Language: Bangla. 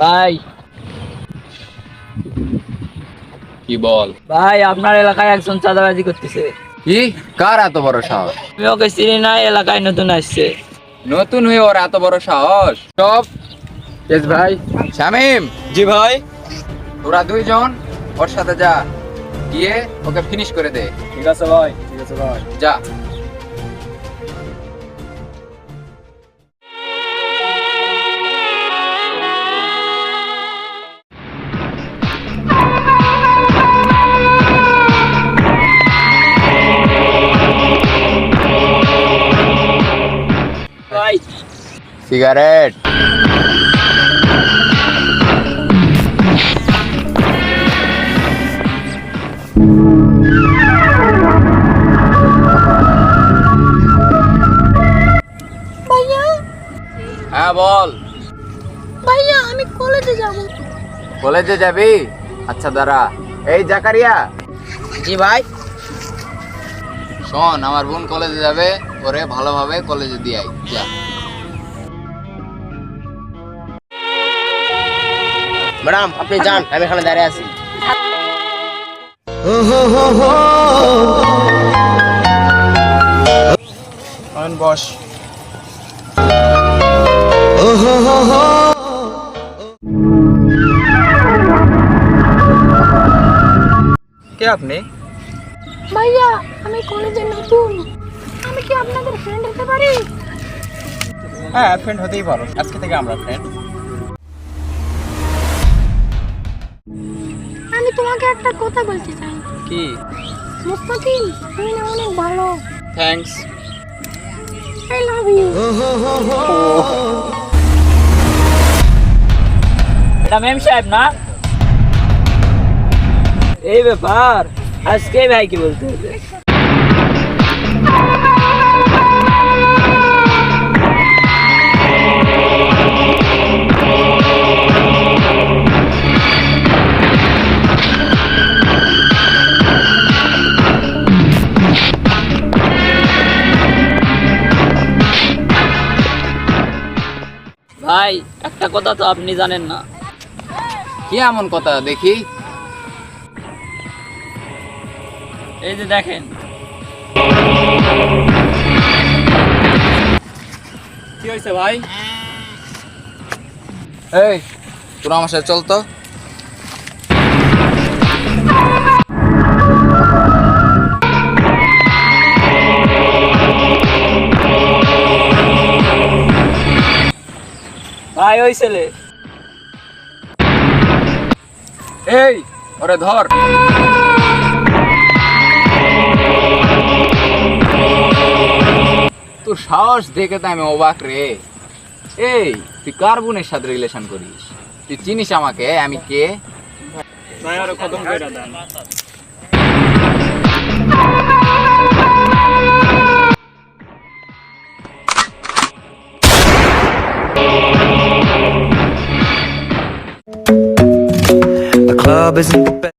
ভাই কি বল? ভাই আপনার এলাকায় একজন চাঁদাবাজি করতেছে। কি? কার এত বড় সাহস? আমি ওকে চিনি না, এলাকায় নতুন আসছে। নতুন হয়ে ওর এত বড় সাহস? সব এস ভাই, শামিম, জি ভাই। তোরা দুইজন ওর সাথে যা, গিয়ে ওকে ফিনিশ করে দে। ঠিক আছে ভাই, ঠিক আছে ভাই। যা। ভাই সিগারেট। ভাইয়া, হ্যাঁ বল। ভাইয়া আমি কলেজে যাব। কলেজে যাবি? আচ্ছা দাঁড়া। এই জাকারিয়া, জি ভাই। শোন, আমার বোন কলেজে যাবে, ওরে ভালোভাবে কলেজে দিয়ে আই। যা। ম্যাডাম আপনি যান, আমি এখানে দাঁড়িয়ে আছি। বস। কে আপনি? ভাইয়া আমি কলেজে নতুন, আমি কি আপনাদের ফ্রেন্ড হতে পারি? হ্যাঁ, ফ্রেন্ড হতেই পারো, আজকে থেকে আমরা ফ্রেন্ড। আমি তোমাকে একটা কথা বলতে চাই। কি? মুস্তাকিম, তুমি না অনেক ভালো। থ্যাঙ্কস। I love you. এটা মেম সাহেব না? এই ব্যাপার, আজকে ভাই কি বলতে হবে? ভাই একটা কথা তো আপনি জানেন না। কি এমন কথা দেখি? এই যে দেখেন, কি হয়েছে ভাই? এই, তোরা আমার সাথে চল তো। ভাই ওই ছেলে। এই, ওরে ধর। তোর সাহস দেখে তো আমি অবাক রে। এই, তুই কার বোনের সাথে রিলেশন করিস? তুই চিনিস আমাকে? আমি কে? ভাই আরো খতম করে দেন। The club isn't the best.